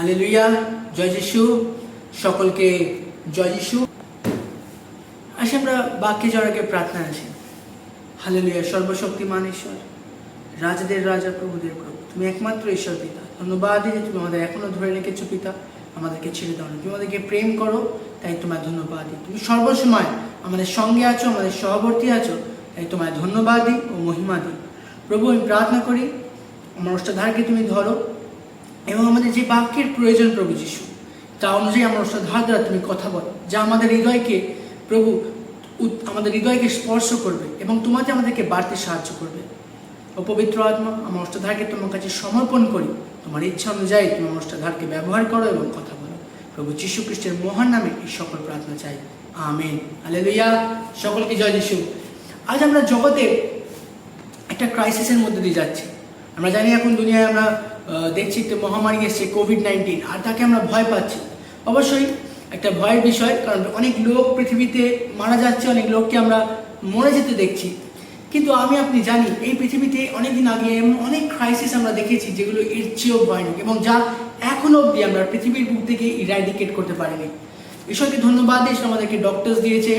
Hallelujah, জয় যিশু। সকলকে জয় যিশু। আসি আমরা বাক্যে যাওয়ার আগে প্রার্থনা আসি। হালেলুয়া। সর্বশক্তিমান ঈশ্বর, রাজাদের রাজা, প্রভুদের প্রভু, তুমি একমাত্র ঈশ্বর পিতা। ধন্যবাদ যে তুমি আমাদের এখনো ধরে রেখেছো পিতা, আমাদেরকে ছেড়ে দাও না। তুমি আমাদেরকে প্রেম করো, তাই তোমায় ধন্যবাদ দিই। তুমি সর্বসময় আমাদের সঙ্গে আছো, আমাদের সহবর্তী আছো, তাই তোমায় ধন্যবাদ দিই ও মহিমা দিই। প্রভু, আমি প্রার্থনা করি আমার অষ্টাধারকে তুমি ধরো এবং আমাদের যে বাক্যের প্রয়োজন প্রভু যিশু, তা অনুযায়ী আমার অষ্টাধার দ্বারা তুমি কথা বলো, যা আমাদের হৃদয়কে প্রভু আমাদের হৃদয়কে স্পর্শ করবে এবং তোমাকে আমাদেরকে বাড়তে সাহায্য করবে। ও পবিত্র আত্মা, আমার অষ্টাধারকে তোমার কাছে সমর্পণ করি। তোমার ইচ্ছা অনুযায়ী তুমি আমার অষ্টাধারকে ব্যবহার করো এবং কথা বলো। প্রভু যীশু খ্রিস্টের মহান নামে এই সকল প্রার্থনা চাই, আমেন। হালেলুয়া। সকলকে জয় যিশু। আজ আমরা জগতে একটা ক্রাইসিসের মধ্যে দিয়ে যাচ্ছি। আমরা জানি এখন দুনিয়ায় আমরা দেখছি একটা মহামারী এসছে, কোভিড-19, আর তাকে আমরা ভয় পাচ্ছি। অবশ্যই একটা ভয়ের বিষয়, কারণ অনেক লোক পৃথিবীতে মারা যাচ্ছে, অনেক লোককে আমরা মরে যেতে দেখছি। কিন্তু আপনি জানি এই পৃথিবীতে অনেকদিন আগে এমন অনেক ক্রাইসিস আমরা দেখেছি যেগুলো এর চেয়েও ভয়ানক এবং যা এখনো অবধি আমরা পৃথিবীর বুক থেকে ইরাডিকেট করতে পারিনি। ঈশ্বরকে ধন্যবাদ দিয়েছে, আমাদেরকে ডক্টরস দিয়েছে,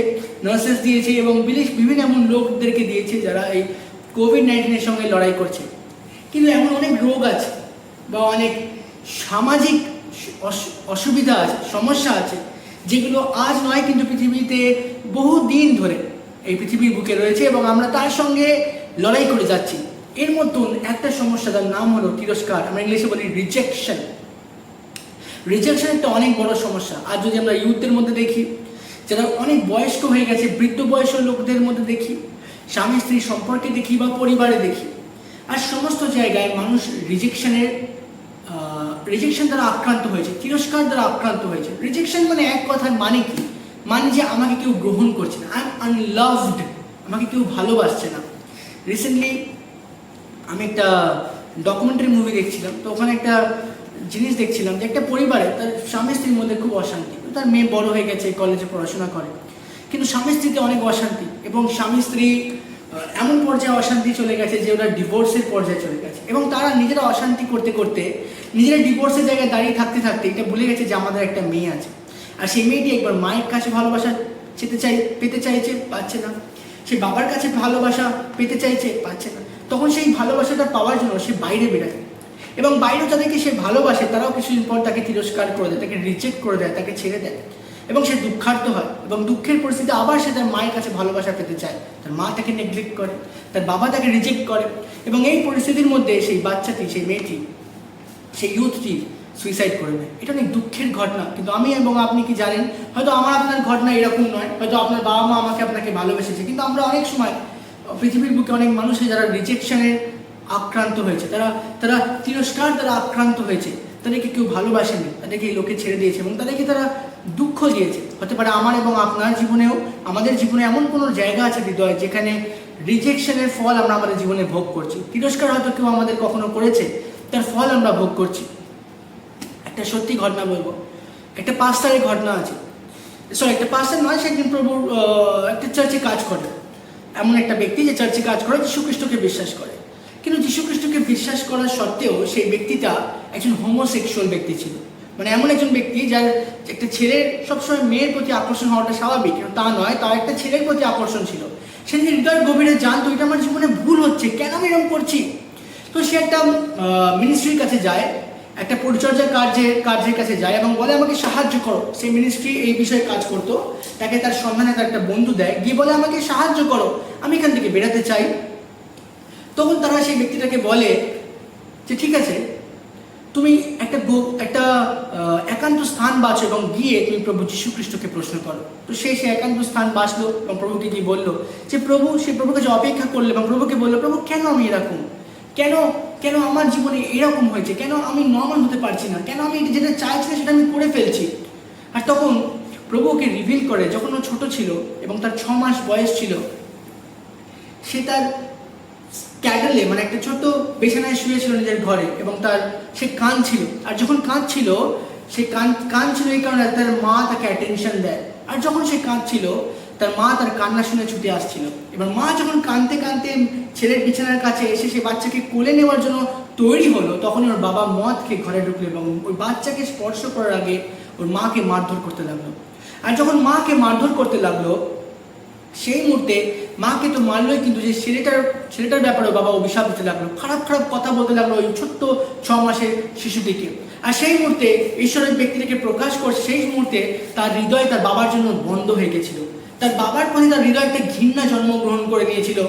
নার্সেস দিয়েছে এবং বিভিন্ন এমন লোকদেরকে দিয়েছে যারা এই কোভিড-19-এর সঙ্গে লড়াই করছে। কিন্তু এমন অনেক রোগ আছে বা অনেক সামাজিক অসুবিধা আছে, সমস্যা আছে, যেগুলো আজ নয় কিন্তু পৃথিবীতে বহু দিন ধরে এই পৃথিবীর বুকে রয়েছে এবং আমরা তার সঙ্গে লড়াই করে যাচ্ছি। এর মতন একটা সমস্যা, তার নাম হলো তিরস্কার। আমরা ইংলিশে বলি রিজেকশন। রিজেকশন একটা অনেক বড় সমস্যা। আর যদি আমরা ইউথদের মধ্যে দেখি, যারা অনেক বয়স্ক হয়ে গেছে, বৃদ্ধ বয়সের লোকদের মধ্যে দেখি, স্বামী স্ত্রী সম্পর্কে দেখি বা পরিবারে দেখি, আর সমস্ত জায়গায় মানুষ রিজেকশন দ্বারা আক্রান্ত হয়েছে, তিরস্কার দ্বারা আক্রান্ত হয়েছে। রিজেকশন মানে এক কথার মানে কি? মানে যে আমাকে কেউ গ্রহণ করছে না, আই এম আনলাভড, আমাকে কেউ ভালোবাসছে না। রিসেন্টলি আমি একটা ডকুমেন্টারি মুভি দেখছিলাম, তো ওখানে একটা জিনিস দেখছিলাম যে একটা পরিবারে তার স্বামী স্ত্রীর মধ্যে খুব অশান্তি। তার মেয়ে বড় হয়ে গেছে, কলেজে পড়াশোনা করে, কিন্তু স্বামী স্ত্রীতে অনেক অশান্তি এবং স্বামী স্ত্রী এমন পর্যায়ে অশান্তি চলে গেছে যে ওরা ডিভোর্সের পর্যায়ে চলে গেছে এবং তারা নিজেরা অশান্তি করতে করতে নিজেরা ডিভোর্সের জায়গায় দাঁড়িয়ে থাকতে থাকতে এটা ভুলে গেছে যে আমাদের একটা মেয়ে আছে। আর সেই মেয়েটি একবার মায়ের কাছে ভালোবাসা পেতে চাইছে, পাচ্ছে না। সে বাবার কাছে ভালোবাসা পেতে চাইছে, পাচ্ছে না। তখন সেই ভালোবাসাটা পাওয়ার জন্য সে বাইরে বেরোয় এবং বাইরে যাদেরকে সে ভালোবাসে তারাও কিছুদিন পর তাকে তিরস্কার করে দেয়, তাকে রিজেক্ট করে দেয়, তাকে ছেড়ে দেয় এবং সে দুঃখার্ত হয় এবং দুঃখের পরিস্থিতি আবার সে তার মায়ের কাছে ভালোবাসা পেতে চায়। তার মা তাকে নেগলেক্ট করে, তার বাবা তাকে রিজেক্ট করে এবং এই পরিস্থিতির মধ্যে সেই বাচ্চাটি, সেই মেয়েটি, সেই ইউথটি সুইসাইড করে নেয়। এটা অনেক দুঃখের ঘটনা। কিন্তু আমি এবং আপনি কি জানেন, হয়তো আপনার ঘটনা এরকম নয়, হয়তো আপনার বাবা মা আপনাকে ভালোবেসেছে, কিন্তু আমরা অনেক সময় পৃথিবীর বুকে অনেক মানুষে যারা রিজেকশনের আক্রান্ত হয়েছে, তারা তিরস্কার দ্বারা আক্রান্ত হয়েছে, তাদেরকে কেউ ভালোবাসেনি, তাদেরকে এই লোকে ছেড়ে দিয়েছে এবং তাদেরকে তারা দুঃখ দিয়েছে। হতে পারে আমার এবং আপনার জীবনেও, আমাদের জীবনে এমন কোনো জায়গা আছে হৃদয় যেখানে রিজেকশনের ফল আমরা আমাদের জীবনে ভোগ করছি। তিরস্কার হয়তো কেউ আমাদের কখনো করেছে, তার ফল আমরা ভোগ করছি। একটা সত্যি ঘটনা বলবো, একটা পাস্টারের ঘটনা আছে। একটা পাস্টার নয়, সে একজন প্রভুর একটা চার্চে কাজ করে, এমন একটা ব্যক্তি যে চার্চে কাজ করে, যীশু খ্রিস্টকে বিশ্বাস করে। কিন্তু যীশু খ্রিস্টকে বিশ্বাস করার সত্ত্বেও সেই ব্যক্তিটা একজন হোমোসেক্সুয়াল ব্যক্তি ছিল। মানে এমন একজন ব্যক্তি যার একটা ছেলের সবসময় মেয়ের প্রতি আকর্ষণ হওয়াটা স্বাভাবিক, কিন্তু তা নয়, তার একটা ছেলের প্রতি আকর্ষণ ছিল। সে নিজের হৃদয়ের গভীরে জানতো এটা আমার জীবনে ভুল হচ্ছে, কেন আমি এরকম করছি। তো সে একটা মিনিস্ট্রির কাছে যায়, একটা পরিচর্যা কার্যের কাছে যায় এবং বলে আমাকে সাহায্য করো। সেই মিনিস্ট্রি এই বিষয়ে কাজ করতো, তাকে তার সন্ধানে তার একটা বন্ধু দেয়, গিয়ে বলে আমাকে সাহায্য করো, আমি এখান থেকে বেরোতে চাই। তখন তারা সেই ব্যক্তিটাকে বলে যে ঠিক আছে, তুমি একটা একান্ত স্থান বাছো এবং গিয়ে তুমি প্রভু যীশু খ্রিস্টকে প্রশ্ন করো। তো সে একান্ত স্থান বাঁচলো এবং প্রভুকে গিয়ে বললো যে সে প্রভুর কাছে অপেক্ষা করলো এবং প্রভুকে বললো, প্রভু কেন আমি এরকম, কেন আমার জীবনে এরকম হয়েছে, কেন আমি নর্মাল হতে পারছি না, কেন আমি যেটা চাইছি সেটা আমি করে ফেলছি। আর তখন প্রভু ওকে রিভিল করে, যখন ও ছোট ছিল এবং তার 6 মাস বয়স ছিল, সে তার ক্যাডেলে মানে একটা ছোট বিছানায় শুয়েছিল নিজের ঘরে এবং সে কাঁদছিল। আর যখন কাঁদছিল, সে কাঁদছিল এই কারণে তার মা তাকে অ্যাটেনশন দেয়। আর যখন সে কাঁদছিল, তার মা তার কান্না শুনে ছুটে আসছিল। এবার মা যখন কাঁদতে কাঁদতে ছেলের বিছানার কাছে এসে সে বাচ্চাকে কোলে নেওয়ার জন্য তৈরি হলো, তখনই ওর বাবা মদ খেয়ে ঘরে ঢুকলো এবং ওই বাচ্চাকে স্পর্শ করার আগে ওর মাকে মারধর করতে লাগলো। আর যখন মাকে মারধর করতে লাগলো, সেই মুহূর্তে মাকে তো মারলোই, কিন্তু যে ছেলেটার ব্যাপারে বাবা অভিশাপ দিতে লাগলো, খারাপ খারাপ কথা বলতে লাগলো ওই ছোট্ট 6 মাসের শিশুটিকে। আর সেই মুহূর্তে ঈশ্বরের ব্যক্তিটাকে প্রকাশ করছে, সেই মুহূর্তে তার হৃদয় তার বাবার জন্য বন্ধ হয়ে গেছিল। তার বাবার প্রতি তার হৃদয় একটা ঘৃণা জন্মগ্রহণ করে নিয়েছিল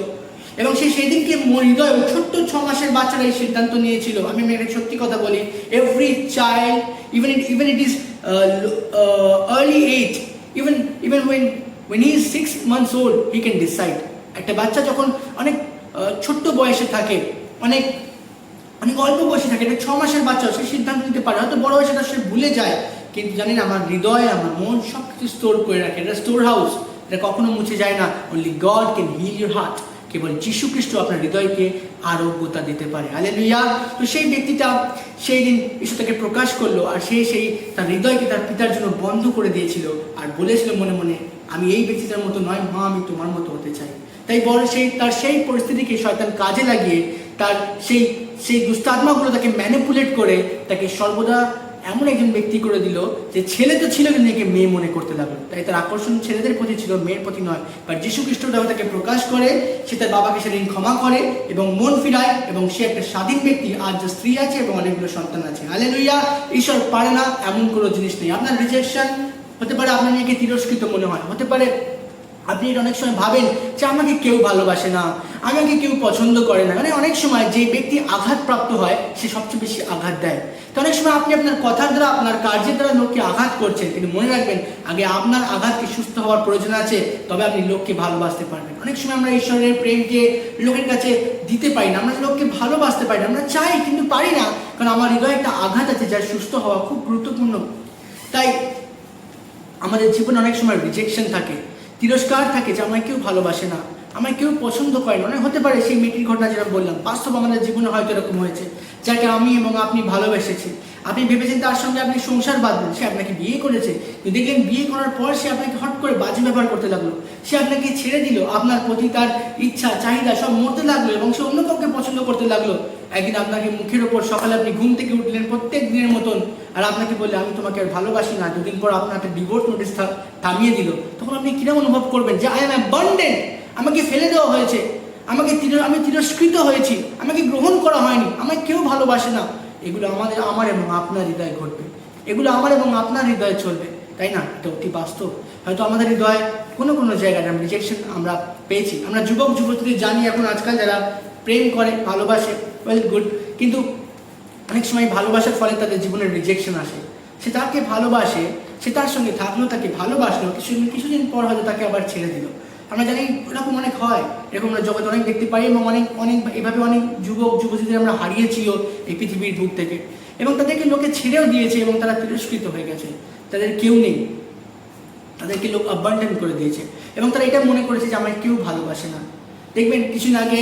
এবং সেদিনকে হৃদয় ওই ছোট্ট 6 মাসের বাচ্চারা এই সিদ্ধান্ত নিয়েছিল। আমি একটা সত্যি কথা বলি, every child, even it is early age, even when he is 6 months old, he can decide. একটা বাচ্চা যখন অনেক ছোট্ট বয়সে থাকে, অনেক অল্প বয়সে থাকে, এটা 6 মাসের বাচ্চা, সে সিদ্ধান্ত নিতে পারে। হয়তো বড় বয়সে সে ভুলে যায়, কিন্তু জানি না আমার হৃদয়, আমার মন সব কিছু স্টোর করে রাখে। এটা স্টোর হাউস, এটা কখনো মুছে যায় না। Only God can heal your heart. কেবল যীশু খ্রিস্ট আপনার হৃদয়কে আরোগ্যতা দিতে পারে। হালেলুয়া। তো সেই ব্যক্তিটা সেই দিন ঈশ্বর তাকে প্রকাশ করলো, আর সেই তার হৃদয়কে তার পিতার জন্য বন্ধ করে দিয়েছিল আর বলেছিল মনে মনে, আমি এই ব্যক্তিটার মতো নয় মা, আমি তোমার মতো হতে চাই। তাই বড় তার সেই পরিস্থিতিকে শয়তান কাজে লাগিয়ে তার সেই দুষ্টাত্মাগুলো তাকে ম্যানিপুলেট করে তাকে সর্বদা এমন একজন ব্যক্তি করে দিল যে ছেলে তো ছিল কিন্তু একে মেয়ে মনে করতে লাগলো। তাই তার আকর্ষণ ছেলেদের প্রতি ছিল, মেয়ের প্রতি নয়। বাট যীশু খ্রিস্ট তাকে প্রকাশ করে, সে তার বাবাকে সেদিন ক্ষমা করে এবং মন ফিরায় এবং সে একটা স্বাধীন ব্যক্তি। আজ যে স্ত্রী আছে এবং অনেকগুলো সন্তান আছে। হালেলুয়া। ঈশ্বর পারে না এমন কোনো জিনিস নেই। আপনার রিজেকশন হতে পারে, আপনার মেয়েকে তিরস্কৃত মনে হয়, হতে পারে আপনি এটা অনেক সময় ভাবেন যে আমাকে কেউ ভালোবাসে না, আমাকে কেউ পছন্দ করে না। মানে অনেক সময় যে ব্যক্তি আঘাতপ্রাপ্ত হয় সে সবচেয়ে বেশি আঘাত দেয়। তো অনেক সময় আপনি আপনার কথার দ্বারা, আপনার কার্যের দ্বারা লোককে আঘাত করছেন, কিন্তু মনে রাখবেন আগে আপনার আঘাতকে সুস্থ হওয়ার প্রয়োজন আছে, তবে আপনি লোককে ভালোবাসতে পারবেন। অনেক সময় আমরা ঈশ্বরের প্রেমকে লোকের কাছে দিতে পারি না, আমরা লোককে ভালোবাসতে পারি না, আমরা চাই কিন্তু পারি না, কারণ আমার হৃদয়ে একটা আঘাত আছে যার সুস্থ হওয়া খুব গুরুত্বপূর্ণ। তাই আমাদের জীবনে অনেক সময় রিজেকশন থাকে, তিরস্কার থাকে, যে আমায় কেউ ভালোবাসে না, আমায় কেউ পছন্দ করে না। অনেক হতে পারে সেই মেয়েটির ঘটনা যেটা বললাম, বাস্তব আমাদের জীবনে হয়তো এরকম হয়েছে, যাকে আমি এবং আপনি ভালোবেসেছি। আপনি ভেবেছেন তার সঙ্গে আপনি সংসার বাঁধবেন, সে আপনাকে বিয়ে করেছে, কিন্তু দেখলেন বিয়ে করার পর সে আপনাকে হট করে বাজে ব্যবহার করতে লাগলো, সে আপনাকে ছেড়ে দিল, আপনার প্রতি তার ইচ্ছা চাহিদা সব মরতে লাগলো এবং সে অন্য কাউকে পছন্দ করতে লাগলো। একদিন আপনাকে মুখের ওপর সকালে আপনি ঘুম থেকে উঠলেন প্রত্যেক দিনের মতন, আর আপনাকে বললে আমি তোমাকে আর ভালোবাসি না। দুদিন পর আপনার একটা ডিভোর্স নোটিস থামিয়ে দিল, তখন আপনি কিরকম অনুভব করবেন যে আই এম অ্যাবান্ডেন্ট, আমাকে ফেলে দেওয়া হয়েছে, আমি তিরস্কৃত হয়েছি, আমাকে গ্রহণ করা হয়নি, আমাকে কেউ ভালোবাসে না। এগুলো আমার এবং আপনার হৃদয়ে ঘটবে, এগুলো আমার এবং আপনার হৃদয়ে চলবে, তাই না? এটা অতি বাস্তব। হয়তো আমাদের হৃদয়ে কোনো জায়গায় আমরা রিজেকশন আমরা পেয়েছি। আমরা যুবক যুবতীদের জানি এখন আজকাল যারা প্রেম করে, ভালোবাসে, ওয়েল গুড, কিন্তু অনেক সময় ভালোবাসার ফলে তাদের জীবনে রিজেকশন আসে। সে তাকে ভালোবাসে, সে তার সঙ্গে থাকলো, তাকে ভালোবাসলো, কিছুদিন পর হয়তো তাকে আবার ছেড়ে দিল। আমরা জানি এরকম অনেক হয়, এরকম আমরা জগতে অনেক দেখতে পাই এবং অনেক এভাবে অনেক যুবক যুবতীদের আমরা হারিয়েছিও এই পৃথিবীর বুক থেকে, এবং তাদেরকে লোকে ছেড়েও দিয়েছে এবং তারা তিরস্কৃত হয়ে গেছে, তাদের কেউ নেই, তাদেরকে লোক অ্যাবান্ডন করে দিয়েছে এবং তারা এটা মনে করেছে যে আমায় কেউ ভালোবাসে না। দেখবেন কিছুদিন আগে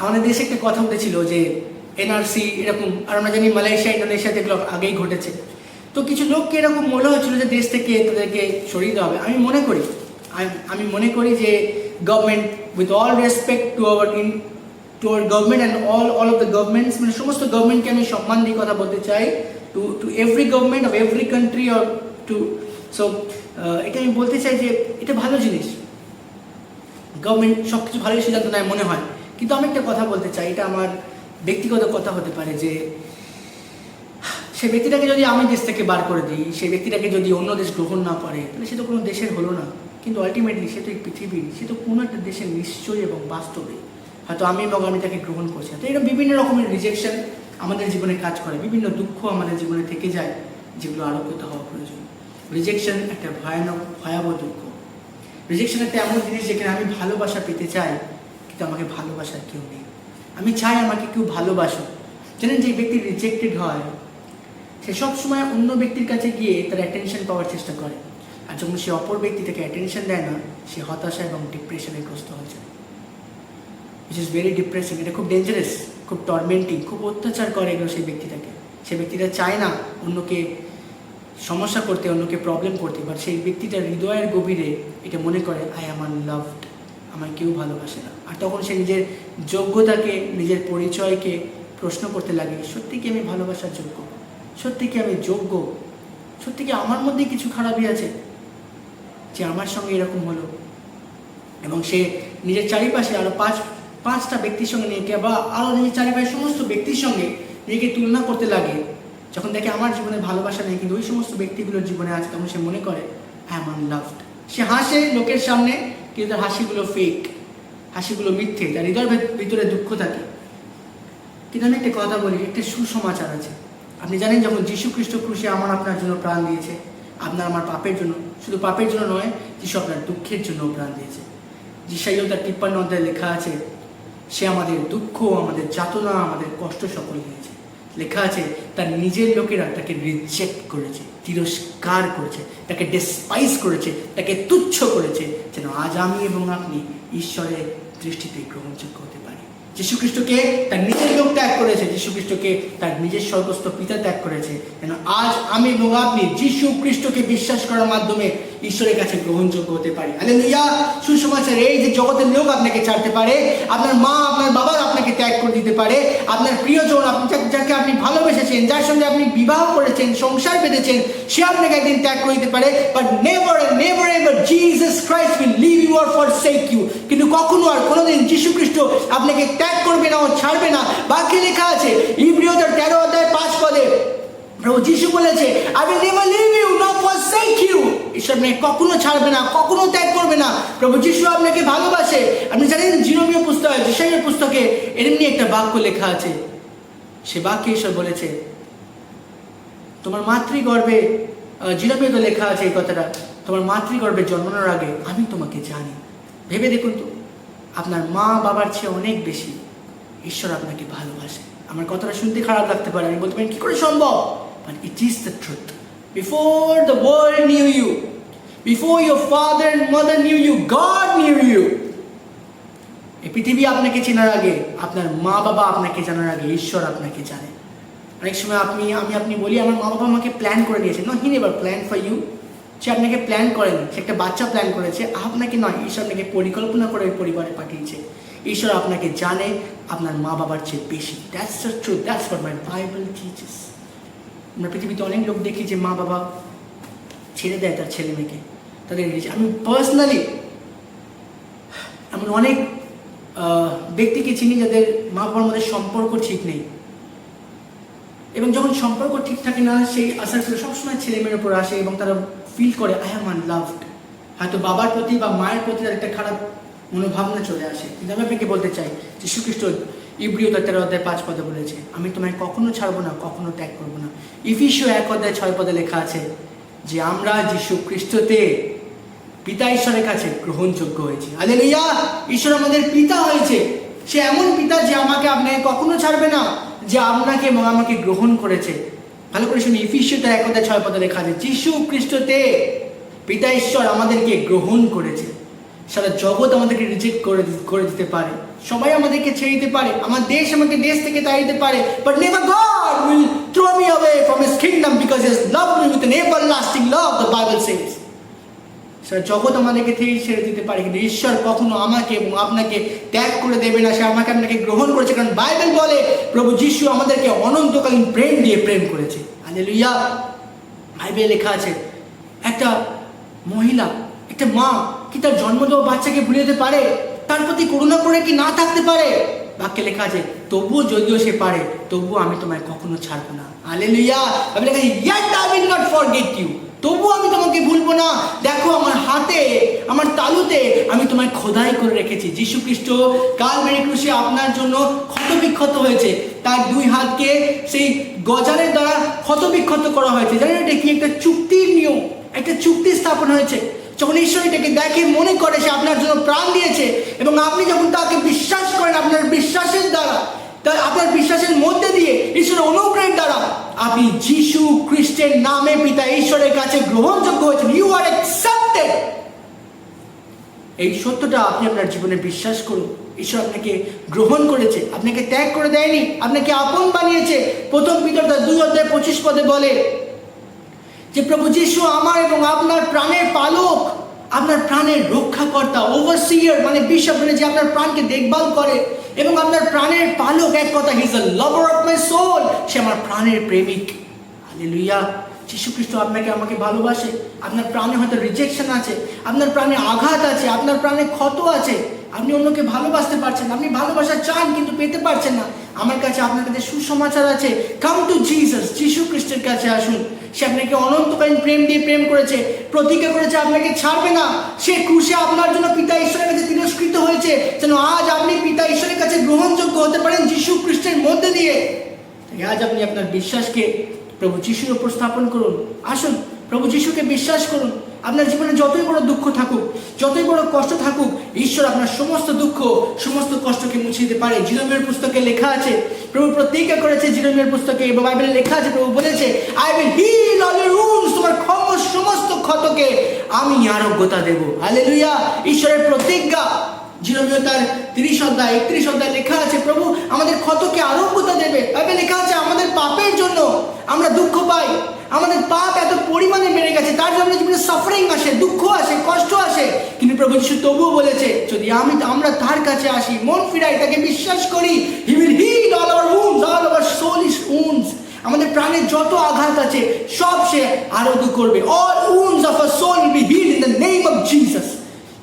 আমাদের দেশে একটা কথা উঠেছিল যে এনআরসি এরকম, আর আমরা জানি মালয়েশিয়া ইন্দোনেশিয়াতে এগুলো আগেই ঘটেছে। তো কিছু লোককে এরকম মনে হচ্ছিল যে দেশ থেকে তাদেরকে সরিয়ে দেওয়া হবে। আমি মনে করি যে government, with all respect to our government and all of the governments, মানে সমস্ত গভর্নমেন্টকে আমি সম্মান দিয়ে কথা বলতে চাই, to every government of every country or to so এটা আমি বলতে চাই যে এটা ভালো জিনিস, গভর্নমেন্ট সব কিছু ভালোই সিদ্ধান্ত নেয় মনে হয়। কিন্তু আমি একটা কথা বলতে চাই, এটা আমার ব্যক্তিগত কথা হতে পারে, যে সেই ব্যক্তিটাকে যদি আমি দেশ থেকে বার করে দিই, সেই ব্যক্তিটাকে যদি অন্য দেশ গ্রহণ না করে, তাহলে সে তো কোনো দেশের হলো না। কিন্তু আলটিমেটলি সে তো এই পৃথিবীর, সে তো কোনো একটা দেশের নিশ্চয়ই এবং বাস্তবে, হয়তো আমি তাকে গ্রহণ করছি। তো এরকম বিভিন্ন রকমের রিজেকশন আমাদের জীবনে কাজ করে, বিভিন্ন দুঃখ আমাদের জীবনে থেকে যায়, যেগুলো আরোগ্যতা হওয়া প্রয়োজন। রিজেকশন একটা ভয়াবহ দুঃখ। রিজেকশন একটা এমন জিনিস যেখানে আমি ভালোবাসা পেতে চাই, কিন্তু আমাকে ভালোবাসার কেউ নেই। আমি চাই আমাকে কেউ ভালোবাসো। জানেন, যে ব্যক্তি রিজেক্টেড হয় সে সবসময় অন্য ব্যক্তির কাছে গিয়ে তার অ্যাটেনশন পাওয়ার চেষ্টা করে, আর যখন সে অপর ব্যক্তি থেকে অ্যাটেনশন দেয় না, সে হতাশা এবং ডিপ্রেশনে গ্রস্ত হয়ে যায়, উইচ ইজ ভেরি ডিপ্রেসিং। এটা খুব ডেঞ্জারাস, খুব টর্মেন্টিং, খুব অত্যাচার করে এগুলো সেই ব্যক্তিটাকে। সে ব্যক্তিটা চায় না অন্যকে সমস্যা করতে, অন্যকে প্রবলেম করতে, বাট সেই ব্যক্তিটার হৃদয়ের গভীরে এটা মনে করে আই অ্যাম আনলাভড, আমায় কেউ ভালোবাসে না। আর তখন সে নিজের যোগ্যতাকে, নিজের পরিচয়কে প্রশ্ন করতে লাগে, সত্যি কি আমি ভালোবাসার যোগ্য? সত্যি কি আমি যোগ্য? সত্যি কি আমার মধ্যে কিছু খারাপই আছে যে আমার সঙ্গে এরকম হলো? এবং সে নিজের চারিপাশে আরও পাঁচটা ব্যক্তির সঙ্গে নিজেকে, বা আরও নিজের চারিপাশে সমস্ত ব্যক্তির সঙ্গে নিজেকে তুলনা করতে লাগে। যখন দেখে আমার জীবনে ভালোবাসা নেই, কিন্তু ওই সমস্ত ব্যক্তিগুলোর জীবনে আছে, তখন সে মনে করে আই অ্যাম আনলাভড। সে হাসে লোকের সামনে, কিন্তু তার হাসিগুলো ফেক, হাসিগুলো মিথ্যে, তার হৃদয়ের ভিতরে দুঃখ থাকে। কিন্তু আমি একটা কথা বলি, একটা সুসমাচার আছে। আপনি জানেন, যখন যীশু খ্রিস্ট ক্রুশে আমার আপনার জন্য প্রাণ দিয়েছে, আপনার আমার পাপের জন্য, শুধু পাপের জন্য নয়, যীশু আপনার দুঃখের জন্য প্রাণ দিয়েছে। যিশাইয় তার 53 অধ্যায়ে লেখা আছে, সে আমাদের দুঃখ, আমাদের যাতনা, আমাদের কষ্ট সকল নিয়েছে। লেখা আছে, তার নিজের লোকেরা তাকে রিজেক্ট করেছে, তিরস্কার করেছে, তাকে ডেসপাইজ করেছে, তাকে তুচ্ছ করেছে, যেন আজ আমি এবং আপনি ঈশ্বরের দৃষ্টিতে গ্রহণযোগ্য হতে পারি। যীশু খ্রিস্টকে তার নিজের লোক ত্যাগ করেছে, যীশু খ্রিস্টকে তার নিজের স্বর্গস্থ পিতা ত্যাগ করেছে, যেন আজ আমি এবং আপনি যীশু খ্রিস্টকে বিশ্বাস করার মাধ্যমে ঈশ্বরের কাছে গ্রহণযোগ্য হতে পারি। হালেলুয়া! সুসমাচার এই যে জগতের লোক আপনাকে ছাড়তে পারে, আপনার মা, আপনার বাবা আপনাকে ত্যাগ করে দিতে পারে, আপনার প্রিয়জন, আপনি যাকে আপনি ভালোবেসেছেন, যার সঙ্গে আপনি বিবাহ করেছেন, সংসার বেঁধেছেন, সে আপনাকে একদিন ত্যাগ করে দিতে পারে, but never never ever Jesus Christ will leave you or forsake you. কিন্তু কখনো আর কোনোদিন যীশু খ্রিস্ট আপনাকে ত্যাগ করবে না ও ছাড়বে না। বাক্যে লেখা আছে, ইব্রিয়দের 13 অধ্যায় 5 পদে প্রভু যীশু বলেছে, I will never leave you nor forsake you. ঈশ্বর আপনাকে কখনো ছাড়বে না, কখনো ত্যাগ করবে না। প্রভু যীশু আপনাকে ভালোবাসে। আপনি জানেন, জিরোমীয় পুস্তকে, যিশাইয়ের পুস্তকে এমনি একটা বাক্য লেখা আছে। সে বাক্যে ঈশ্বর বলেছে, তোমার মাতৃগর্ভে, জিরোমীয়তে লেখা আছে এই কথাটা, তোমার মাতৃগর্ভে জন্মানোর আগে আমি তোমাকে জানি। ভেবে দেখুন তো, আপনার মা বাবার চেয়ে অনেক বেশি ঈশ্বর আপনাকে ভালোবাসে। আমার কথাটা শুনতে খারাপ লাগতে পারে, আমি বলতে পারি কি করে সম্ভব, but it is the truth. Before the world knew you, before your father and mother knew you, God knew you. এই পৃথিবী আপনাকে চেনার আগে, আপনার মা বাবা আপনাকে জানার আগে ঈশ্বর আপনাকে জানে। অনেক সময় আপনি বলি, আমার মা বাবা আমাকে প্ল্যান করে নিয়েছে। No, he never plan for you. সে আপনাকে প্ল্যান করেন, সে একটা বাচ্চা প্ল্যান করেছে, আপনাকে নয়। ঈশ্বর আপনাকে পরিকল্পনা করে পরিবারে পাঠিয়েছে। ঈশ্বর আপনাকে জানে আপনার মা বাবার চেয়ে বেশি। That's the truth, that's what my Bible teaches. আমরা পৃথিবীতে অনেক লোক দেখি যে মা বাবা ছেড়ে দেয় তার ছেলে মেয়েকে, তাদের আমি পার্সোনালি এমন অনেক ব্যক্তিকে চিনি যাদের মা বাবার মধ্যে সম্পর্ক ঠিক নেই, এবং যখন সম্পর্ক ঠিক থাকে না, সেই আশাগুলো সবসময় ছেলে মেয়ের উপর আসে এবং তারা ফিল করে আই অ্যাম আনলাভড। হয়তো বাবার প্রতি বা মায়ের প্রতি তার একটা খারাপ মনোভাবনা চলে আসে। কিন্তু আমি আপনাকে বলতে চাই, যীশু খ্রিস্ট ইব্রিয় 13 অধ্যায় 5 পদে বলেছে, আমি তোমায় কখনো ছাড়বো না, কখনো ত্যাগ করবো না। ইফিসীয় 1 অধ্যায় 6 পদে লেখা আছে যে আমরা যীশু খ্রিস্টতে পিতা ঈশ্বরের কাছে গ্রহণযোগ্য হয়েছি। হালেলুয়া! ঈশ্বর আমাদের পিতা হয়েছে। সে এমন পিতা যে আমাকে আপনাকে কখনো ছাড়বে না, যে আপনাকে এবং আমাকে গ্রহণ করেছে। ভালো করে শুনি, ইফিসীয় 1 অধ্যায় 6 পদে লেখা আছে, যীশু খ্রিস্টতে পিতা ঈশ্বর আমাদেরকে গ্রহণ করেছে। সারা জগৎ আমাদেরকে রিজেক্ট করে দিতে পারে, সবাই আমাদেরকে ছেড়ে দিতে পারে, আমার দেশ আমাকে দেশ থেকে তাড়িয়ে দিতে পারে, but never God will throw me away from his kingdom because he has loved me with an everlasting love, the Bible says. সারা জগৎ আমাদেরকে ছেড়ে দিতে পারে, কিন্তু ঈশ্বর কখনো আমাকে এবং আপনাকে ত্যাগ করে দেবে না। সে আমাকে আপনাকে গ্রহণ করেছে, কারণ বাইবেল বলে প্রভু যীশু আমাদেরকে অনন্তকালীন প্রেম দিয়ে প্রেম করেছে। হালেলুয়া! বাইবেলে লেখা আছে, একটা মহিলা, একটা মা কি তার জন্ম দেওয়া বাচ্চাকে ভুলে যেতে পারে? তার প্রতি করুণা করে কি না থাকতে পারে? বাক্যে লেখা আছে, তবুও যদিও সে পারে, তবুও আমি তোমায় কখনো ছাড়বো না। হালেলুয়া! বাইবেলে লেখা আছে, yet I will not forget you, তবুও আমি তোমাকে ভুলবো না। দেখো আমার হাতে, আমার তালুতে আমি তোমায় খোদাই করে রেখেছি। যীশু খ্রিস্ট কালভারি ক্রুশে আপনার জন্য ক্ষতবিক্ষত হয়েছে। তার 2 হাতকে সেই গজালের দ্বারা ক্ষতবিক্ষত করা হয়েছে। জানেন এটা কি? একটা চুক্তির নিয়ম, একটা চুক্তি স্থাপন হয়েছে। যখন ঈশ্বর এটাকে দেখে, মনে করে সে আপনার জন্য প্রাণ দিয়েছে, এবং আপনি যখন তাকে বিশ্বাস করেন, আপনার বিশ্বাসের দ্বারা, আপনার বিশ্বাসের মধ্যে দিয়ে, ঈশ্বরের অনুগ্রহের দ্বারা আপনি যীশু খ্রিস্টের নামে পিতা ঈশ্বরের কাছে গ্রহণযোগ্য হয়েছেন। You are accepted. এই সত্যটা আপনি আপনার জীবনে বিশ্বাস করুন। ঈশ্বর আপনাকে গ্রহণ করেছে, আপনাকে ত্যাগ করে দেয়নি, আপনাকে আপন বানিয়েছে। 1 পিতর 2 অধ্যায় 25 পদে বলে যে প্রভু যিশু আমার এবং আপনার প্রাণের পালক, আপনার প্রাণের রক্ষাকর্তা, ওভারসিয়ার মানে বিশপ, মানে যে আপনার প্রাণকে দেখভাল করে, এবং আপনার প্রাণের পালক। এক কথা, he is the lover of my soul, সে আমার প্রাণের প্রেমিক। হালেলুয়া। যীশু খ্রিস্ট আপনাকে আমাকে ভালোবাসে। আপনার প্রাণে হয়তো রিজেকশন আছে, আপনার প্রাণে আঘাত আছে, আপনার প্রাণে ক্ষত আছে, আপনি অন্যকে ভালোবাসতে পারছেন না, আপনি ভালোবাসা চান কিন্তু পেতে পারছেন না। আমার কাছে আপনার কাছে সুসমাচার আছে। কাম টু জিসাস, যীশু খ্রিস্টের কাছে আসুন। সে আপনাকে অনন্তকালীন প্রেম দিয়ে প্রেম করেছে, প্রতিজ্ঞা করেছে আপনাকে ছাড়বে না। সে ক্রুশে আপনার জন্য পিতা ঈশ্বরের কাছে তিরস্কৃত হয়েছে, যেন আজ আপনি পিতা ঈশ্বরের কাছে গ্রহণযোগ্য হতে পারেন যীশু খ্রিস্টের মধ্যে দিয়ে। আজ আপনি আপনার বিশ্বাসকে প্রভু যিশুর উপর স্থাপন করুন। আসুন, প্রভু যিশুকে বিশ্বাস করুন। আপনার জীবনে যতই বড় দুঃখ থাকুক, যতই বড় কষ্ট থাকুক, ঈশ্বর আপনার সমস্ত দুঃখ, সমস্ত কষ্টকে মুছে দিতে পারে। জিরোমিয়ার পুস্তকে লেখা আছে, প্রভু প্রতিজ্ঞা করেছে জিরোমিয়ার পুস্তকে এবং বাইবেলে লেখা আছে, প্রভু বলেছে, I will heal all your wounds, তোমার সমস্ত ক্ষতকে আমি আরোগ্যতা দেব। হালেলুয়া। ঈশ্বরের প্রতিজ্ঞা। জিরোমিয়া তার 30 অধ্যায় 31 অধ্যায় লেখা আছে, প্রভু আমাদের ক্ষতকে আরোগ্যতা দেবে। বাইবেলে লেখা আছে, আমাদের পাপের জন্য আমরা দুঃখ পাই, আমাদের পাপ এত পরিমাণে বেড়ে গেছে, তার জন্য জীবনে সাফারিং আসে, দুঃখ আসে, কষ্ট আসে। কিন্তু প্রভু যিশু তবুও বলেছে, যদি আমরা তার কাছে আসি, মন ফিরাই, তাকে বিশ্বাস করি, he will heal all our wounds, all our soulish wounds. আমাদের প্রাণের যত আঘাত আছে সব সে আরোগ্য করবে। All wounds of our soul will be healed in the name of Jesus.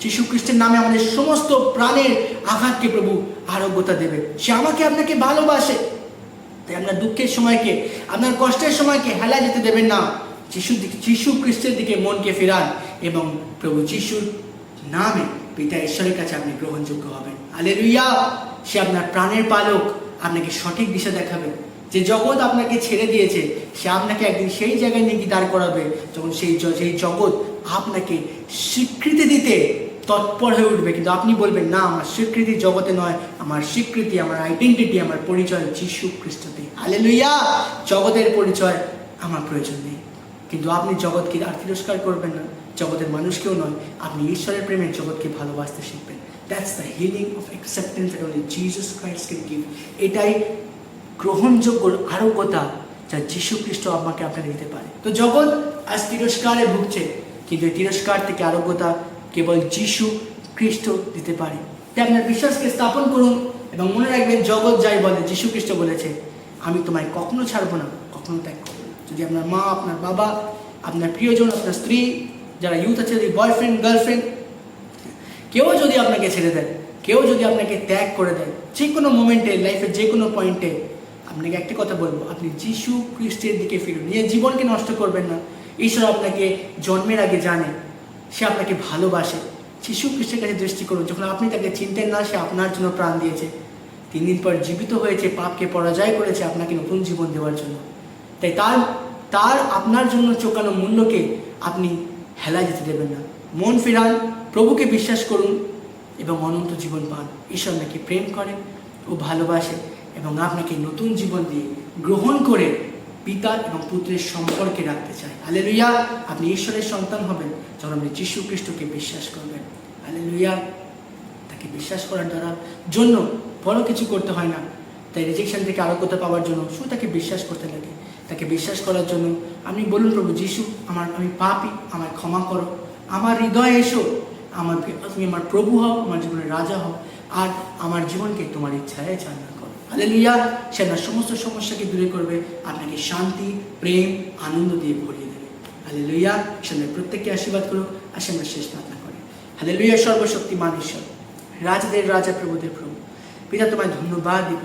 যীশু খ্রিস্টের নামে আমাদের সমস্ত প্রাণের আঘাতকে প্রভু আরোগ্যতা দেবে। সে আমাকে আপনাকে ভালোবাসে। তাই আপনার দুঃখের সময়কে, আপনার কষ্টের সময়কে হেলা যেতে দেবেন না। যীশু খ্রিস্টের দিকে মনকে ফেরান এবং প্রভু যিশুর নামে পিতা ঈশ্বরের কাছে আপনি গ্রহণযোগ্য হবেন। হালেলুয়া। সে আপনার প্রাণের পালক, আপনাকে সঠিক দিশা দেখাবে। যে জগৎ আপনাকে ছেড়ে দিয়েছে, সে আপনাকে একদিন সেই জায়গায় নিয়ে দাঁড় করাবে, যখন সেই জগৎ আপনাকে স্বীকৃতি দিতে তৎপর হয়ে উঠবে। কিন্তু আপনি বলবেন, না, আমার স্বীকৃতি জগতে নয়, আমার স্বীকৃতি, আমার আইডেন্টিটি, আমার পরিচয় যীশু খ্রিস্টতে। হালেলুয়া। জগতের পরিচয় আমার প্রয়োজন নেই। কিন্তু আপনি জগৎকে আর তিরস্কার করবেন না, জগতের মানুষকেও নয়, আপনি ঈশ্বরের প্রেমে জগৎকে ভালোবাসতে শিখবেন। That's the healing of acceptance that only Jesus Christ can give. এটাই গ্রহণযোগ্য আরোগ্যতা যা যীশু খ্রিস্ট আমাকে আপনাকে দিতে পারে। তো জগৎ আজ তিরস্কারে ভুগছে, কিন্তু এই তিরস্কার থেকে আরোগ্যতা কেবল যীশু খ্রিস্ট দিতে পারে। তাই আপনার বিশ্বাসকে স্থাপন করুন এবং মনে রাখবেন, জগৎ যাই বলে, যীশু খ্রিস্ট বলেছে, আমি তোমায় কখনো ছাড়বো না, কখনো ত্যাগ করবো না। যদি আপনার মা, আপনার বাবা, আপনার প্রিয়জন, আপনার স্ত্রী, যারা ইউথ আছে, যদি বয়ফ্রেন্ড, গার্লফ্রেন্ড, কেউ যদি আপনাকে ছেড়ে দেয়, কেউ যদি আপনাকে ত্যাগ করে দেয়, যে কোনো মোমেন্টে, লাইফের যে কোনো পয়েন্টে, আপনাকে একটা কথা বলবো, আপনি যীশু খ্রিস্টের দিকে ফিরুন। নিজের জীবনকে নষ্ট করবেন না। ঈশ্বর আপনাকে জন্মের আগে জানে, সে আপনাকে ভালোবাসে। যীশু খ্রিস্টের কাছে দৃষ্টি করুন। যখন আপনি তাকে চিনতেন না, সে আপনার জন্য প্রাণ দিয়েছে, 3 দিন পর জীবিত হয়েছে, পাপকে পরাজয় করেছে আপনাকে নতুন জীবন দেওয়ার জন্য। তাই তার আপনার জন্য চোকানো মূল্যকে আপনি হেলা যেতে দেবেন না। মন ফেরান, প্রভুকে বিশ্বাস করুন এবং অনন্ত জীবন পান। ঈশ্বর আপনাকে প্রেম করেন ও ভালোবাসে এবং আপনাকে নতুন জীবন দিয়ে গ্রহণ করে পিতা এবং পুত্রের সম্পর্কে রাখতে চায়। হালেলুয়া। আপনি ঈশ্বরের সন্তান হবেন যখন আপনি যীশু খ্রিস্টকে বিশ্বাস করবেন। হালেলুয়া। তাকে বিশ্বাস করার দ্বারা জন্য বড় কিছু করতে হয় না। তাই রিজেকশন থেকে আরোগ্যতা পাওয়ার জন্য শুধু তাকে বিশ্বাস করতে লাগে। তাকে বিশ্বাস করার জন্য আপনি বলুন, প্রভু যিশু, আমি পাপী, আমায় ক্ষমা করো, আমার হৃদয়ে এসো, তুমি আমার প্রভু হও, আমার জীবনের রাজা হও, আর আমার জীবনকে তোমার ইচ্ছায় চালনা করো। হালেলুয়া। সে আপনার সমস্ত সমস্যাকে দূরে করবে, আপনাকে শান্তি, প্রেম, আনন্দ দিয়ে ভরিয়ে দেবে। হালেলুয়া। সে প্রত্যেককে আশীর্বাদ করুক। আসে আমরা শেষ প্রার্থনা করি। হালেলুয়া। সর্বশক্তিমান ঈশ্বর, রাজাদের রাজা, প্রভুদের প্রভু, পিতা তোমায় ধন্যবাদ দিই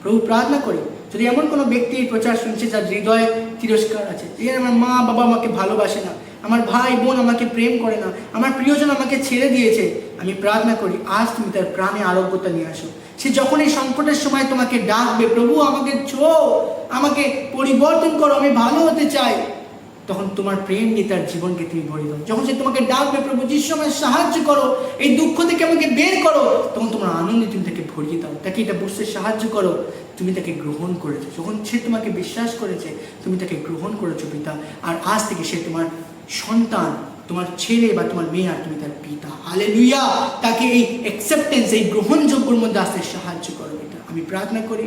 প্রভু। প্রার্থনা করি, যদি এমন কোনো ব্যক্তি এই প্রচার শুনছে যার হৃদয়ে তিরস্কার আছে, যে আমার মা বাবা আমাকে ভালোবাসে না, আমার ভাই বোন আমাকে প্রেম করে না, আমার প্রিয়জন আমাকে ছেড়ে দিয়েছে, আমি প্রার্থনা করি আজ তুমি তার প্রাণে আরোগ্যতা নিয়ে আসো। সে যখন এই সংকটের সময় তোমাকে ডাকবে, প্রভু আমাকে ছোঁয়ো, আমাকে পরিবর্তন করো, আমি ভালো হতে চাই, তখন তোমার প্রেম নিয়ে তার জীবনকে তুমি ভরিয়ে দাও। যখন সে তোমাকে ডাকবে, প্রভু যিশু আমায় সাহায্য করো, এই দুঃখ থেকে আমাকে বের করো, তখন তোমার আনন্দে তুমি তাকে ভরিয়ে দাও। তাকে এটা বুঝতে সাহায্য করো, তুমি তাকে গ্রহণ করেছো। যখন সে তোমাকে বিশ্বাস করেছে, তুমি তাকে গ্রহণ করেছো পিতা, আর আজ থেকে সে তোমার সন্তান, তোমার ছেলে বা তোমার মেয়ে, আর তুমি তার পিতা। হালেলুয়া। তাকে এই অ্যাকসেপ্টেন্স, এই গ্রহণযোগ্যর মধ্যে আসতে সাহায্য করো পিতা। আমি প্রার্থনা করি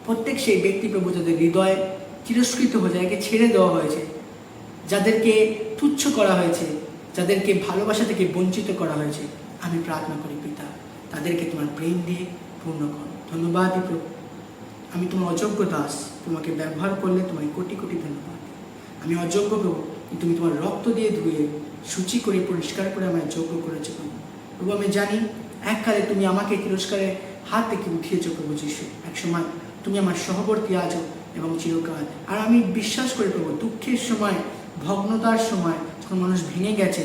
প্রত্যেক সেই ব্যক্তি, প্রভু যাদের হৃদয়ে তিরস্কৃত হয়ে যায়, একে ছেড়ে দেওয়া হয়েছে, যাদেরকে তুচ্ছ করা হয়েছে, যাদেরকে ভালোবাসা থেকে বঞ্চিত করা হয়েছে, আমি প্রার্থনা করি পিতা, তাদেরকে তোমার প্রেম দিয়ে পূর্ণ করো। ধন্যবাদ প্রভু, আমি তোমার অযোগ্য দাস, তোমাকে ব্যবহার করলে তোমায় কোটি কোটি ধন্যবাদ। আমি অযোগ্য প্রভু, তুমি তোমার রক্ত দিয়ে ধুয়ে সূচি করে পরিষ্কার করে আমায় যোগ্য করেছো প্রভু। প্রভু আমি জানি এককালে তুমি আমাকে তিরস্কারের হাত থেকে উঠিয়েছো প্রভু যিশু, একসময় তুমি আমার সহবর্তী আছো এবং চিরকাল। আর আমি বিশ্বাস করি প্রভু, দুঃখের সময়, ভগ্নতার সময়, যখন মানুষ ভেঙে গেছে,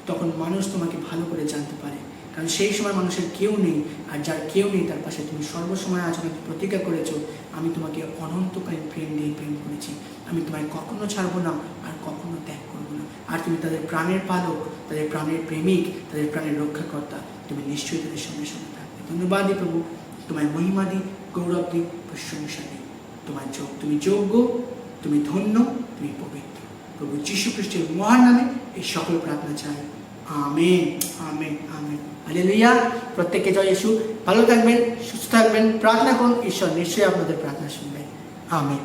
তখন মানুষ তোমাকে ভালো করে জানতে পারে, কারণ সেই সময় মানুষের কেউ নেই, আর যার কেউ নেই তার পাশে তুমি সর্বসময় আছো, তুমি প্রতিজ্ঞা করেছো, আমি তোমাকে অনন্তকালীন প্রেম দিয়ে প্রেম করেছি, আমি তোমায় কখনো ছাড়বো না আর কখনো ত্যাগ করবো না। আর তুমি তাদের প্রাণের পালক, তাদের প্রাণের প্রেমিক, তাদের প্রাণের রক্ষাকর্তা, তুমি নিশ্চয়ই তাদের সঙ্গে সঙ্গে থাকবে। ধন্যবাদ দিই প্রভু, তোমায় মহিমা দিই, গৌরব দিই, প্রশংসা দিই। তুমি যোগ্য, তুমি ধন্য, তুমি পবিত্র। প্রভু যীশু খ্রিস্টের মহান নামে এই সকল প্রার্থনা চাই, আমেন, আমেন, আমেন। হালেলুয়া। প্রত্যেককে জয় যিশু। ভালো থাকবেন, সুস্থ থাকবেন, প্রার্থনা করুন, ঈশ্বর নিশ্চয়ই আপনাদের প্রার্থনা শুনবেন। আমেন।